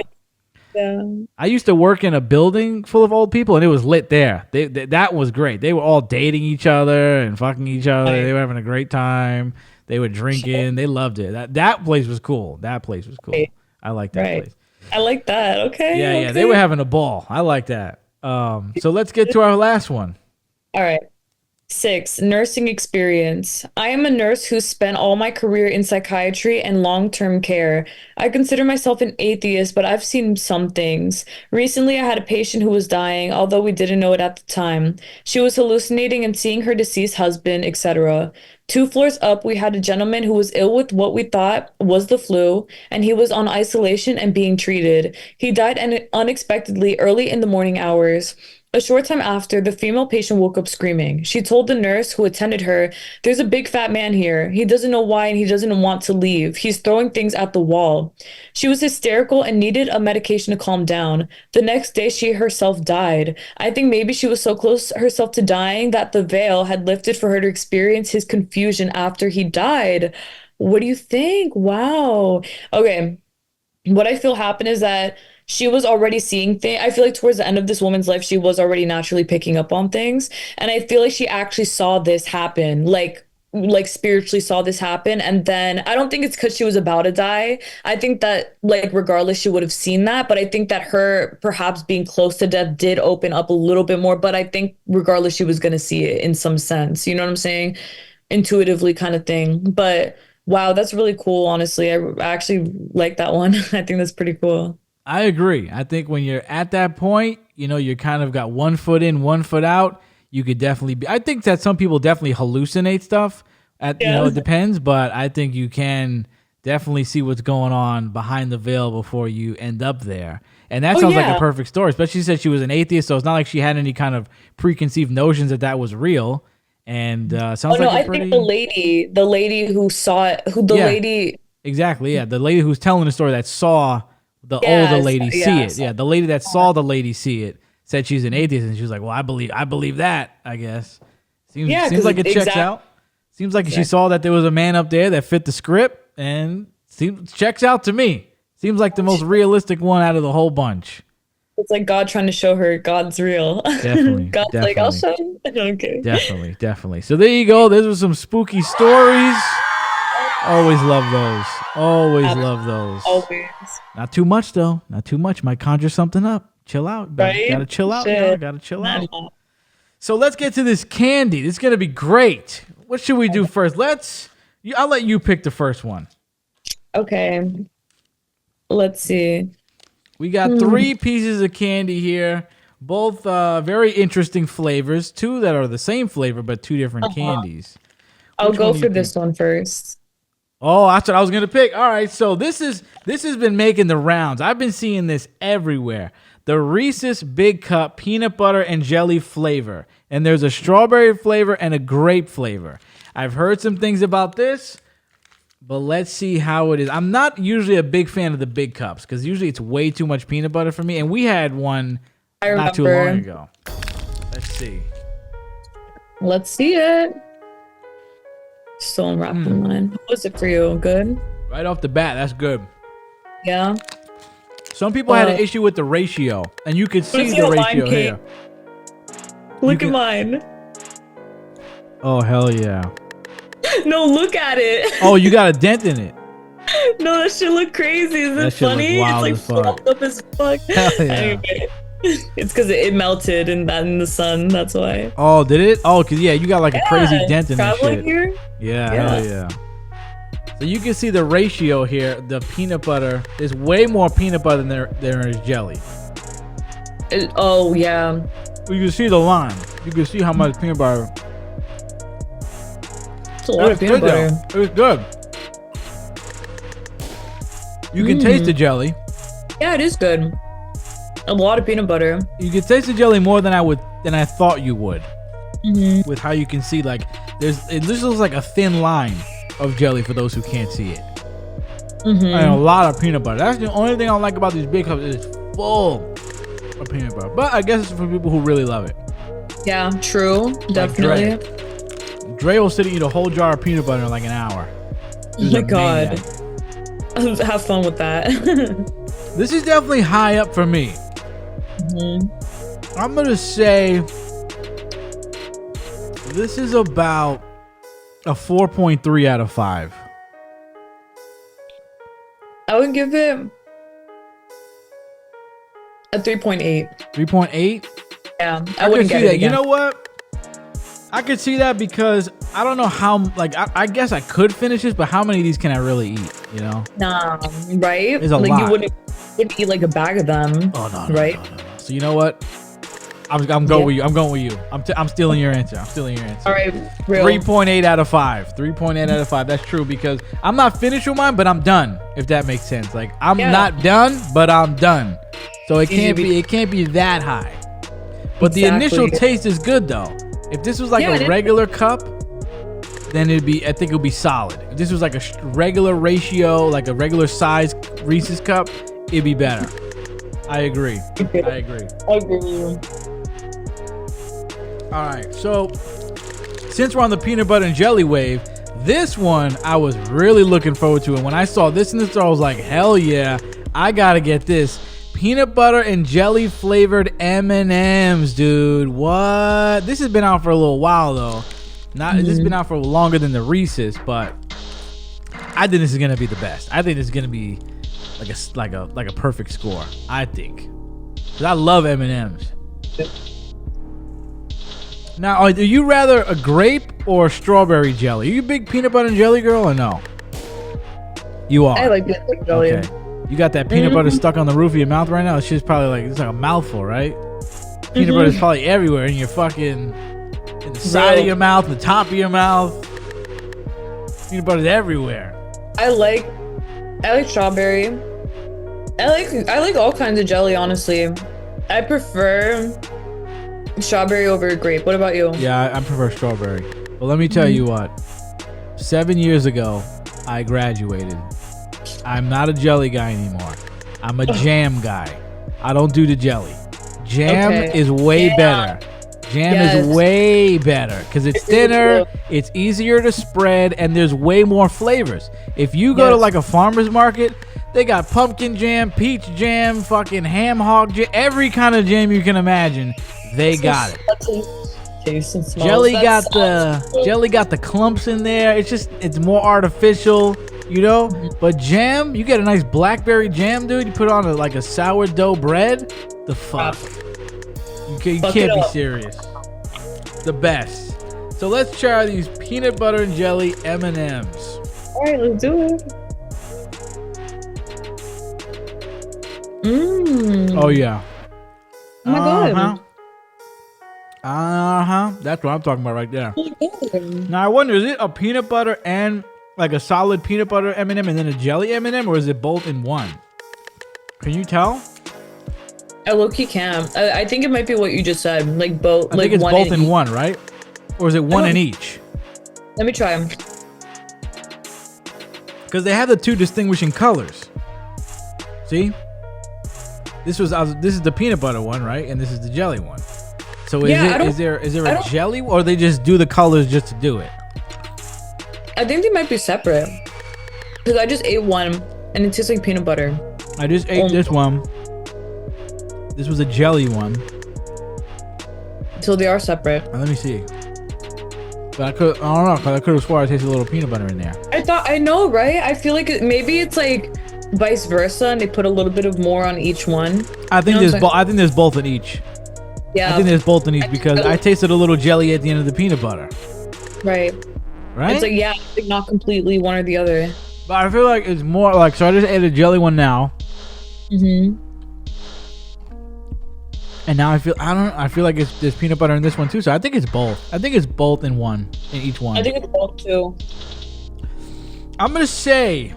yeah. I used to work in a building full of old people, and it was lit there. That was great. They were all dating each other and fucking each other. Right. They were having a great time. They were drinking. They loved it. That place was cool. That place was cool. Right. I like that Right. place. I like that. Okay. Yeah, yeah. They Okay. were having a ball. I like that. So let's get to our last one. All right. 6, nursing experience. I am a nurse who spent all my career in psychiatry and long-term care. I consider myself an atheist, but I've seen some things. Recently, I had a patient who was dying, although we didn't know it at the time. She was hallucinating and seeing her deceased husband, etc. 2 floors up, we had a gentleman who was ill with what we thought was the flu, and he was on isolation and being treated. He died unexpectedly early in the morning hours. A short time after, the female patient woke up screaming. She told the nurse who attended her, "There's a big fat man here. He doesn't know why and he doesn't want to leave. He's throwing things at the wall." She was hysterical and needed a medication to calm down. The next day, she herself died. I think maybe she was so close herself to dying that the veil had lifted for her to experience his confusion after he died. What do you think? Wow. Okay. What I feel happened is that she was already seeing things. I feel like towards the end of this woman's life, she was already naturally picking up on things. And I feel like she actually saw this happen, like spiritually saw this happen. And then I don't think it's because she was about to die. I think that like regardless, she would have seen that. But I think that her perhaps being close to death did open up a little bit more. But I think regardless, she was gonna see it in some sense. You know what I'm saying? Intuitively kind of thing. But wow, that's really cool, honestly. I actually like that one. I think that's pretty cool. I agree. I think when you're at that point, you kind of got one foot in, one foot out. You could definitely be. I think that some people definitely hallucinate stuff. Yeah. It depends, but I think you can definitely see what's going on behind the veil before you end up there. And that Oh, sounds like a yeah. perfect story. Especially she said she was an atheist, so it's not like she had any kind of preconceived notions that was real. and sounds Oh no, like I a pretty. think the lady who saw it, Yeah. lady. Exactly, yeah. The lady who's telling the story that saw the older Yes, lady see yeah, it. Yeah, the lady that saw the lady see it said she's an atheist, and she was like, "Well, I believe that. I guess seems 'cause like it checks out. Seems like she saw that there was a man up there that fit the script, and checks out to me. Seems like the most realistic one out of the whole bunch. It's like God trying to show her God's real. Definitely, God's like, I'll show you. Okay. Definitely. So there you go. Those were some spooky stories. Always love those. Always love those. Always. Not too much though. Not too much. Might conjure something up. Chill out. Right? Gotta chill out. Shit. Y'all. Gotta chill out. So let's get to this candy. This is gonna be great. What should we do first? I'll let you pick the first one. Okay. Let's see. We got 3 pieces of candy here. Both very interesting flavors. 2 that are the same flavor but 2 different candies. I'll Which go one do you for this one first. Oh, that's what I was gonna pick. All right, so this has been making the rounds. I've been seeing this everywhere. The Reese's Big Cup peanut butter and jelly flavor, and there's a strawberry flavor and a grape flavor. I've heard some things about this, but let's see how it is. I'm not usually a big fan of the big cups because usually it's way too much peanut butter for me, and we had one not too long ago. Let's see. Let's see it. Still unwrapping mine. How was it for you? Good? Right off the bat, that's good. Yeah. Some people had an issue with the ratio, and you could see the ratio here. Look at mine. Oh, hell yeah. No, look at it. Oh, you got a dent in it. No, that shit look crazy. Is it funny? Wild It's like flopped up as fuck. Hell yeah. Anyway, it's because it melted in the sun. That's why. Oh, did it? Oh, because, yeah, you got like a crazy dent in that traveling shit. here? Yeah, hell yeah. So you can see the ratio here. The peanut butter, there's way more peanut butter than there is jelly. Oh, yeah. You can see the line. You can see how much peanut butter. It's a lot of peanut butter. It's good. You can taste the jelly. Yeah, it is good. A lot of peanut butter. You can taste the jelly more than I thought you would. With how you can see, like, it just looks like a thin line of jelly for those who can't see it. And a lot of peanut butter. That's the only thing I like about these big cups. It's full of peanut butter. But I guess it's for people who really love it. Yeah, true. Definitely. Like Dre will sit and eat a whole jar of peanut butter in like an hour. Oh my god. Have fun with that. This is definitely high up for me. I'm gonna say this is about a 4.3 out of 5. I would give it a 3.8. 3.8? Yeah, I wouldn't could see get it that. again. You know what? I could see that because I don't know how, like, I guess I could finish this, but how many of these can I really eat, you know? Nah, right? There's a like lot. You wouldn't eat like a bag of them. Oh, no, right? No. So you know what? I'm going with you. I'm going with you. I'm stealing your answer. All right, real. 3.8 out of 5. 3.8 out of 5. That's true because I'm not finished with mine, but I'm done. If that makes sense. Like I'm not done, but I'm done. So it can't be that high. But the initial taste is good though. If this was like a regular cup, then I think it would be solid. If this was like a regular ratio, like a regular size Reese's cup, it'd be better. I agree. I agree with you. All right, so since we're on the peanut butter and jelly wave, this one I was really looking forward to. And when I saw this in the store, I was like, hell yeah, I gotta get this. Peanut butter and jelly flavored M&Ms, dude. What? This has been out for a little while though. This has been out for longer than the Reese's, but I think this is gonna be the best. I think this is gonna be like a perfect score. I think, because I love M&Ms. Now, are you rather a grape or strawberry jelly? Are you a big peanut butter and jelly girl or no? You are. I like peanut butter and jelly. Okay. You got that peanut butter stuck on the roof of your mouth right now? It's just probably it's like a mouthful, right? Peanut butter is probably everywhere in your in the side of your mouth, the top of your mouth. Peanut butter's everywhere. I like strawberry. I like all kinds of jelly, honestly. I prefer Strawberry over grape. What about you? Yeah, I prefer strawberry. But let me tell you what. 7 years ago, I graduated. I'm not a jelly guy anymore. I'm a jam guy. I don't do the jelly. Jam is way better. Jam is way better because it's thinner, it's easier to spread, and there's way more flavors. If you go to like a farmer's market, they got pumpkin jam, peach jam, fucking ham hock jam, every kind of jam you can imagine. They got it. Taste and smells. Jelly got the clumps in there. It's more artificial, you know. But jam, you get a nice blackberry jam, dude. You put on a sourdough bread. The fuck. You can't be serious. The best. So let's try these peanut butter and jelly M&Ms. All right, let's do it. Oh yeah. Oh my god. That's what I'm talking about right there. Now I wonder, is it a peanut butter and like a solid peanut butter M&M and then a jelly M&M, or is it both in one? Can you tell? I low-key can. I think it might be what you just said. Like both. I think it's both in one, right? Or is it one in each? Let me try them. Because they have the two distinguishing colors. See? This is the peanut butter one, right? And this is the jelly one. So is there a jelly, or they just do the colors just to do it? I think they might be separate. Because I just ate one and it tastes like peanut butter. I just ate this one. This was a jelly one. So they are separate. Let me see. But I don't know, because I could have sworn I tasted a little peanut butter in there. I know, right? I feel like maybe it's like vice versa, and they put a little bit of more on each one. I think there's both in each. Yeah. I think there's both in each because I tasted a little jelly at the end of the peanut butter. Right. Right? It's like not completely one or the other. But I feel like it's more like, so I just ate a jelly one now. And now I feel like there's peanut butter in this one too. So I think it's both. I think it's both in each one. I think it's both too. I'm gonna say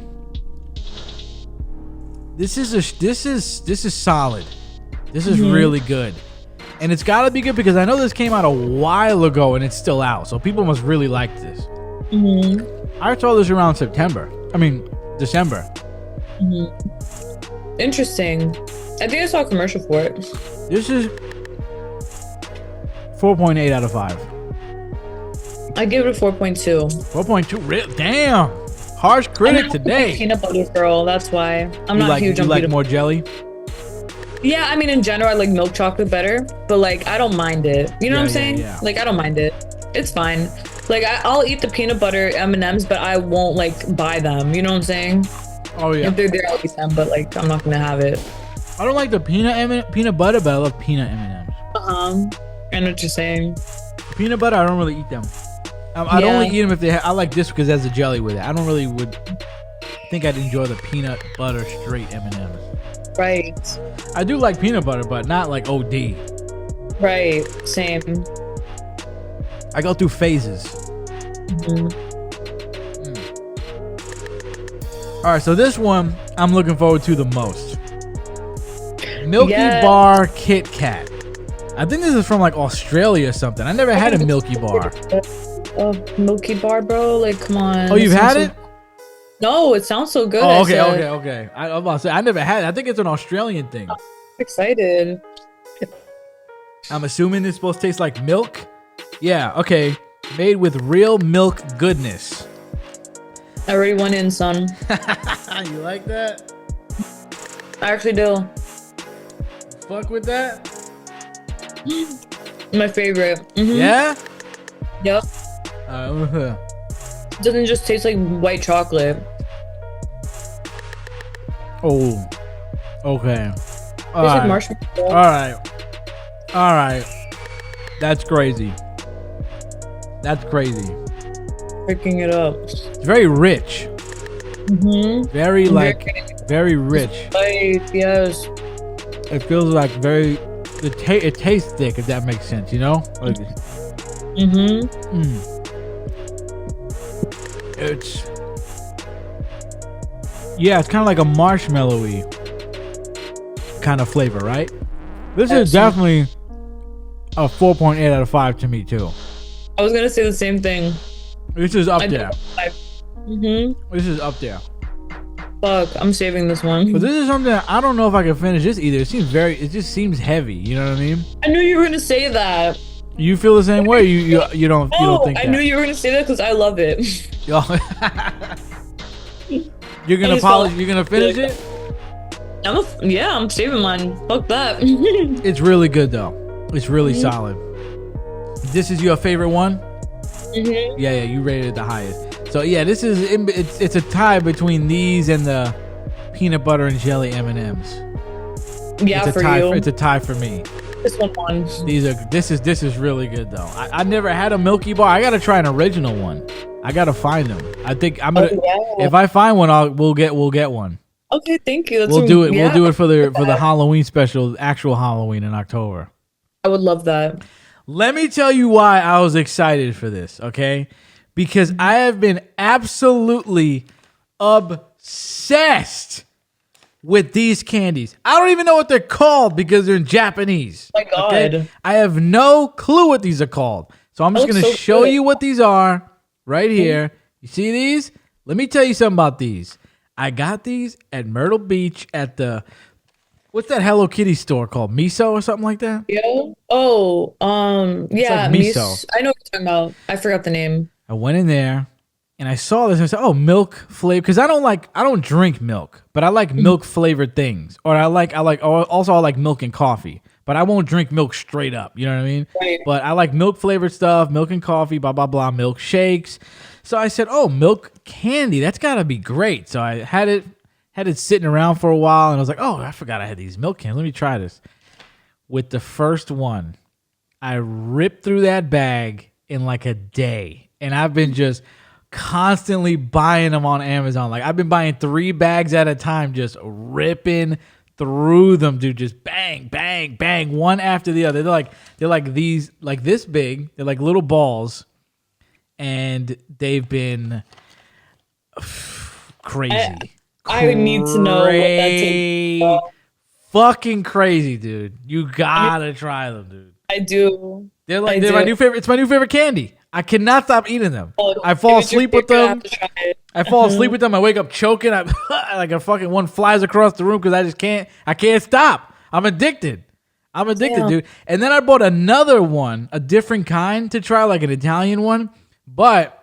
this is solid. This is really good. And it's gotta be good because I know this came out a while ago and it's still out. So people must really like this. I saw this around December. Interesting. I think I saw a commercial for it. This is 4.8 out of 5. I give it a 4.2. 4.2. Damn. Harsh critic today. Peanut butter girl. That's why I'm not huge on you like peanut more jelly? Yeah, I mean, in general, I like milk chocolate better, but like, I don't mind it. You know what I'm saying? Yeah. Like, I don't mind it. It's fine. Like, I'll eat the peanut butter M&Ms, but I won't like buy them. You know what I'm saying? Oh yeah. If they're there, I'll eat them, but like, I'm not gonna have it. I don't like the peanut butter, but I love peanut M&Ms. I know what you're saying. Peanut butter, I don't really eat them. I'd only eat them if I like this because there's a jelly with it. I don't really think I'd enjoy the peanut butter straight M&Ms. Right. I do like peanut butter, but not like OD. Right. Same. I go through phases. All right, so this one I'm looking forward to the most. Milky Bar Kit Kat. I think this is from like Australia or something. I never had a Milky Bar. Oh, Milky Bar, bro. Like, come on. Oh, you've had it? No, it sounds so good. Oh, okay. I'm about to say I never had it. I think it's an Australian thing. I'm excited. I'm assuming it's supposed to taste like milk. Yeah, okay. Made with real milk goodness. I already went in, son. You like that? I actually do. Fuck with that? My favorite. Yeah? Yep. Doesn't just taste like white chocolate. Oh. Okay. Tastes like marshmallow. All right. That's crazy. Picking it up. It's very rich. Very rich. Like, yes. It feels like it tastes thick, if that makes sense, you know? Like, it's kind of like a marshmallowy kind of flavor, right? This is definitely a 4.8 out of 5 to me too. I was gonna say the same thing. This is up there. This is up there. Fuck, I'm saving this one. But this is something that I don't know if I can finish this either. It just seems heavy. You know what I mean? I knew you were gonna say that. You feel the same way? You don't you don't think that? I knew you were gonna say that because I love it. You're gonna polish. You're gonna finish it. I'm saving mine. Fuck that. It's really good though. It's really solid. This is your favorite one? Yeah, you rated it the highest. So yeah, this is it's a tie between these and the peanut butter and jelly M&Ms. Yeah, it's a tie for me. This one won. This is really good though. I never had a Milky Bar. I gotta try an original one. I gotta find them. I think I'm gonna. If I find one, we'll get one. Okay, thank you. We'll do it. Yeah. We'll do it for the Halloween special, actual Halloween in October. I would love that. Let me tell you why I was excited for this, okay? Because I have been absolutely obsessed with these candies. I don't even know what they're called because they're in Japanese. Oh my God. Okay? I have no clue what these are called. So I'm just going to show you what these are right here. You see these? Let me tell you something about these. I got these at Myrtle Beach at the... What's that Hello Kitty store called? Miso or something like that? Yeah. Oh, yeah. Like Miso. I know what you're talking about. I forgot the name. I went in there and I saw this. I said, "Oh, milk flavor." Because I don't drink milk, but I like milk flavored things. Or I like milk and coffee, but I won't drink milk straight up. You know what I mean? Right. But I like milk flavored stuff, milk and coffee, blah blah blah, milk shakes. So I said, "Oh, milk candy. That's gotta be great." So I had it sitting around for a while, and I was like, "Oh, I forgot I had these milk cans. Let me try this." With the first one, I ripped through that bag in like a day, and I've been just constantly buying them on Amazon. Like I've been buying 3 bags at a time, just ripping through them, dude. Just bang, bang, bang, one after the other. They're like these, like this big. They're like little balls, and they've been crazy. I need to know what that tastes like. Fucking crazy, dude. You gotta try them, dude. I do. They're my new favorite. It's my new favorite candy. I cannot stop eating them. I fall asleep with them. I fall asleep with them. I wake up choking. Like a fucking one flies across the room because I just can't. I can't stop. I'm addicted. Dude. And then I bought another one, a different kind to try, like an Italian one. But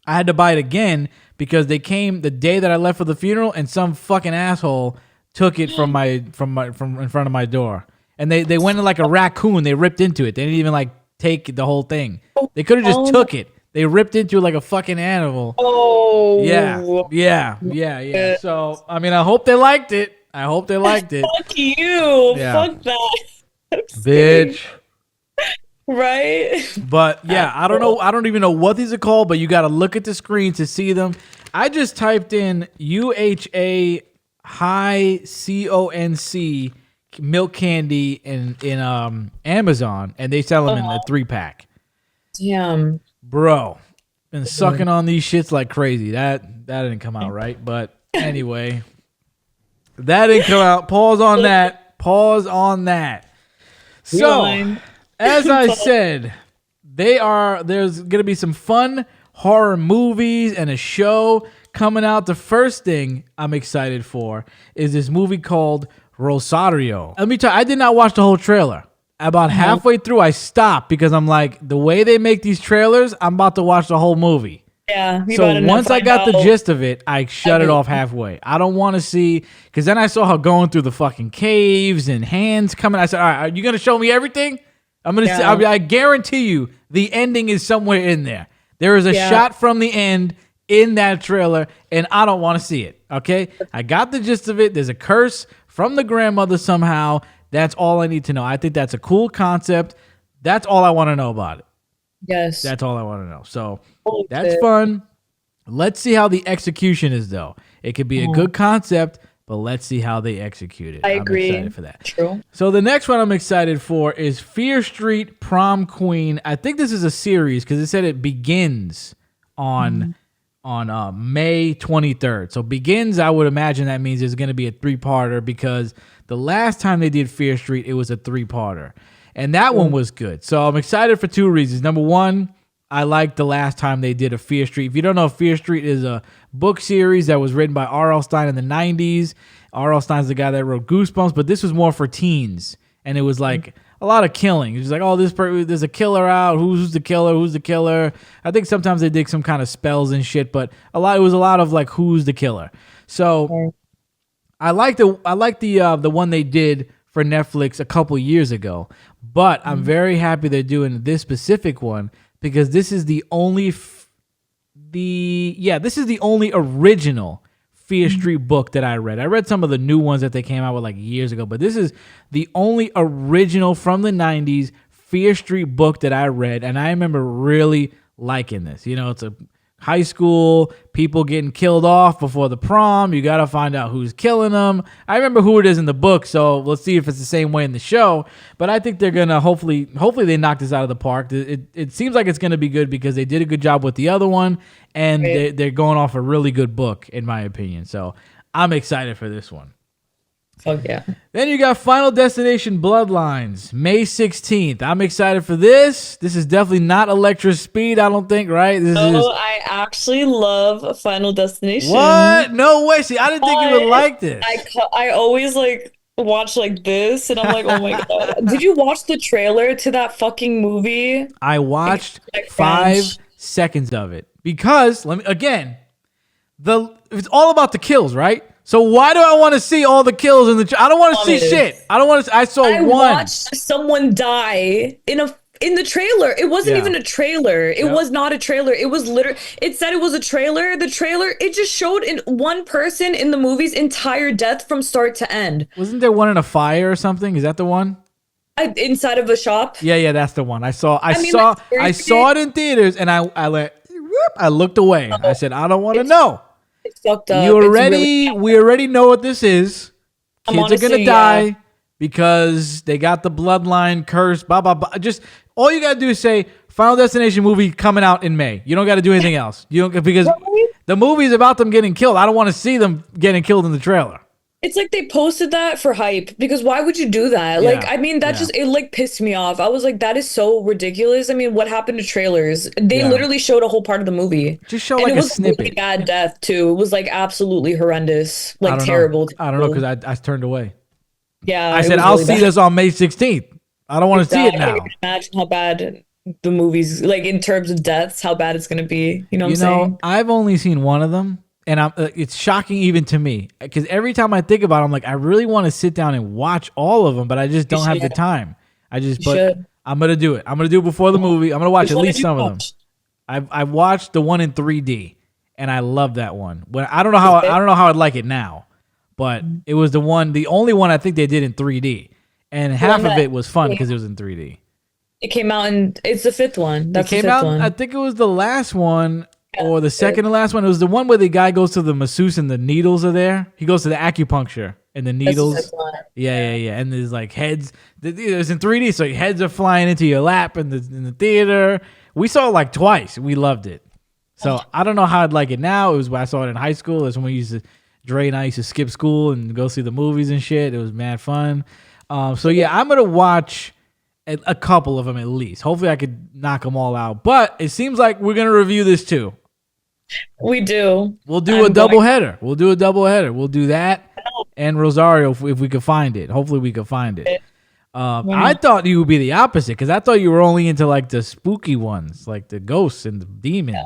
I had to buy it again because they came the day that I left for the funeral, and some fucking asshole took it from in front of my door. And they went in like a raccoon. They ripped into it. They didn't even like take the whole thing. They could have just took it. They ripped into it like a fucking animal. Oh. Yeah. So, I mean, I hope they liked it. Fuck you. Yeah. Fuck that. Bitch. Right? But yeah, I don't know. I don't even know what these are called, but you got to look at the screen to see them. I just typed in UHA high CONC milk candy in Amazon, and they sell them in a 3-pack. Damn. Bro, been sucking on these shits like crazy. That didn't come out right, but anyway, that didn't come out. Pause on that. So, as I said, there's gonna be some fun horror movies and a show coming out. The first thing I'm excited for is this movie called Rosario. Let me tell you, I did not watch the whole trailer. About halfway through, I stopped because I'm like, the way they make these trailers, I'm about to watch the whole movie. Yeah. So once I got the gist of it, I shut it off halfway. I don't want to see, because then I saw her going through the fucking caves and hands coming. I said, all right, are you going to show me everything? I'm going to see. I guarantee you the ending is somewhere in there. There is a shot from the end in that trailer, and I don't want to see it. Okay? I got the gist of it. There's a curse from the grandmother somehow. That's all I need to know. I think that's a cool concept. That's all I want to know about it. Yes. That's all I want to know. So that's fun. Let's see how the execution is, though. It could be a good concept, but let's see how they execute it. I'm excited for that. True. So the next one I'm excited for is Fear Street Prom Queen. I think this is a series because it said it begins on May 23rd. So begins, I would imagine that means it's going to be a 3-parter because the last time they did Fear Street, it was a 3-parter. And that one was good. So I'm excited for two reasons. Number one, I liked the last time they did a Fear Street. If you don't know, Fear Street is a book series that was written by R.L. Stine in the 90s. R.L. Stine's the guy that wrote Goosebumps, but this was more for teens. And it was like a lot of killing. It was like, oh, there's a killer out. Who's the killer? Who's the killer? I think sometimes they did some kind of spells and shit, but it was a lot of like, who's the killer? So I like the one they did for Netflix a couple years ago, but I'm very happy they're doing this specific one because this is the only this is the only original Fear Street book that I read. I read some of the new ones that they came out with like years ago, but this is the only original from the 90s Fear Street book that I read, and I remember really liking this. You know, it's a high school, people getting killed off before the prom. You got to find out who's killing them. I remember who it is in the book, so let's see if it's the same way in the show. But I think they're going to hopefully they knock this out of the park. It seems like it's going to be good because they did a good job with the other one, and they're going off a really good book, in my opinion. So I'm excited for this one. Fuck yeah. Then you got Final Destination Bloodlines, May 16th. I'm excited for this. This is definitely not Electra Speed, I don't think, right? I actually love Final Destination. What? No way. See, I didn't think you would like this. I always like watch like this, and I'm like, oh my God. Did you watch the trailer to that fucking movie? I watched 5 seconds of it because, it's all about the kills, right? So why do I want to see all the kills in the? I don't want to see shit. I don't want to. I watched someone die in the trailer. It wasn't even a trailer. It was not a trailer. It was literally. It said it was a trailer. The trailer. It just showed in one person in the movie's entire death from start to end. Wasn't there one in a fire or something? Is that the one? Inside of a shop. Yeah, that's the one. I saw it in theaters, and I went. Whoop, I looked away. I said, I don't want to know. It's fucked up. We already know what this is. Kids are gonna die because they got the bloodline curse. Blah blah blah. Just all you gotta do is say Final Destination movie coming out in May. You don't got to do anything else. You don't because the movie's about them getting killed. I don't want to see them getting killed in the trailer. It's like they posted that for hype because why would you do that? Yeah, like, I mean, it like pissed me off. I was like, that is so ridiculous. I mean, what happened to trailers? They literally showed a whole part of the movie. Just show like a snippet. Really bad death too. It was like absolutely horrendous, like terrible. I don't know because I turned away. Yeah, I said I'll see this on May 16th. I don't want to see it now. I can't imagine how bad the movies, like in terms of deaths, how bad it's gonna be. You know what I'm saying? I've only seen one of them. And it's shocking even to me because every time I think about it, I'm like, I really want to sit down and watch all of them, but I just don't have the time. I'm going to do it. I'm going to do it before the movie. I'm going to watch at least some of them. I watched the one in 3D and I love that one. I don't know how I'd like it now, but it was the only one I think they did in 3D. And half of it was fun because it was in 3D. It came out it's the 5th one. That's the 5th one. I think it was the last one. Or the second to last one. It was the one where the guy goes to the masseuse and the needles are there. He goes to the acupuncture and the needles. Yeah. And there's like heads. It was in 3D, so heads are flying into your lap in the theater. We saw it like twice. We loved it. So I don't know how I'd like it now. It was when I saw it in high school. That's when we Dre and I used to skip school and go see the movies and shit. It was mad fun. So yeah, I'm going to watch a couple of them at least. Hopefully I could knock them all out. But it seems like we're going to review this too. We do. We'll do a double header. We'll do that and Rosario if we could find it. Hopefully we could find it. I thought you would be the opposite because I thought you were only into like the spooky ones, like the ghosts and the demons.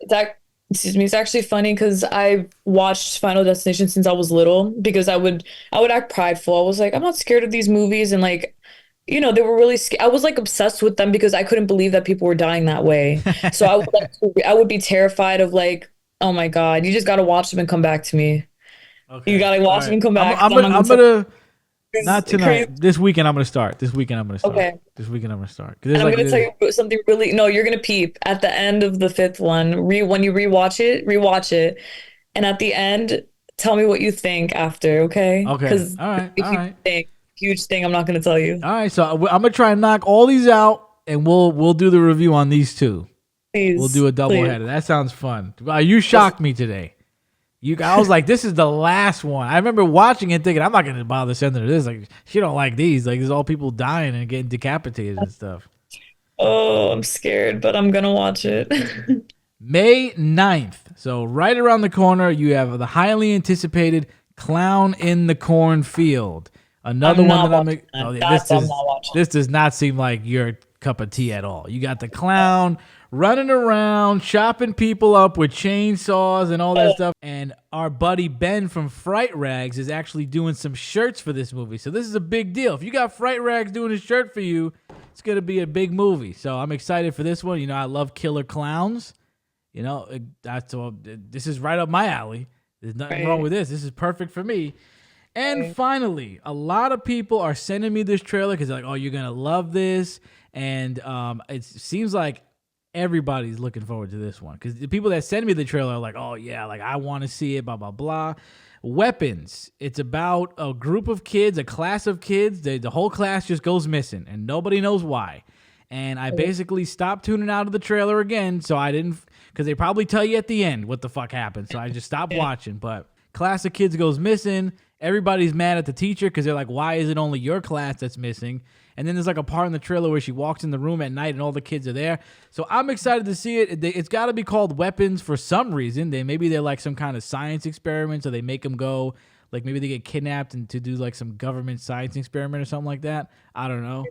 It's actually funny because I watched Final Destination since I was little because I would act prideful. I was like, I'm not scared of these movies, and like, you know, they were really I was like obsessed with them because I couldn't believe that people were dying that way. So I would be terrified of like, oh my God, you just got to watch them and come back to me. Okay. You got to watch them and come back. I'm gonna not tonight. Crazy. This weekend I'm gonna start. Okay. This weekend I'm gonna start. And I'm gonna tell you something really. No, you're gonna peep at the end of the 5th one. When you rewatch it, and at the end, tell me what you think after. Okay. Okay. Because all right. Huge thing I'm not going to tell you. All right, so I'm going to try and knock all these out, and we'll do the review on these two. Please. We'll do a double header. That sounds fun. You shocked me today. I was like, this is the last one. I remember watching it thinking, I'm not gonna bother sending her this. Like, she don't like these. Like, there's all people dying and getting decapitated and stuff. Oh, I'm scared, but I'm gonna watch it. May 9th. So right around the corner, you have the highly anticipated Clown in the Cornfield. Another I'm one not that I'm. watching that. Oh, yeah, That's I'm not watching. this does not seem like your cup of tea at all. You got the clown running around, chopping people up with chainsaws and all that stuff. And our buddy Ben from Fright Rags is actually doing some shirts for this movie. So this is a big deal. If you got Fright Rags doing a shirt for you, it's gonna be a big movie. So I'm excited for this one. You know, I love killer clowns. You know, this is right up my alley. There's nothing wrong with this. This is perfect for me. And finally, a lot of people are sending me this trailer because they're like, oh, you're going to love this. And it seems like everybody's looking forward to this one because the people that send me the trailer are like, oh, yeah, like I want to see it, blah, blah, blah. Weapons. It's about a group of kids, a class of kids. The whole class just goes missing and nobody knows why. And I basically stopped tuning out of the trailer again, so I didn't, because they probably tell you at the end what the fuck happened. So I just stopped watching. But class of kids goes missing. Everybody's mad at the teacher because they're like, why is it only your class that's missing? And then there's like a part in the trailer where she walks in the room at night and all the kids are there. So I'm excited to see it. It's got to be called Weapons for some reason. Maybe they're like some kind of science experiment, so they make them go, like maybe they get kidnapped and to do like some government science experiment or something like that. I don't know.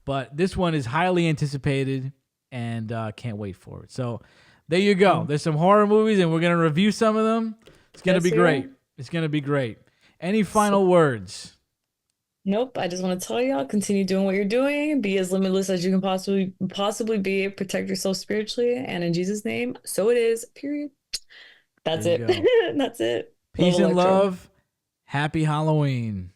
But this one is highly anticipated and can't wait for it. So there you go. There's some horror movies and we're going to review some of them. It's going to be great. It's going to be great. Any final words? Nope. I just want to tell y'all, continue doing what you're doing. Be as limitless as you can possibly be. Protect yourself spiritually. And in Jesus' name, so it is. Period. That's it. That's it. Peace Love and Electro. love. Happy Halloween.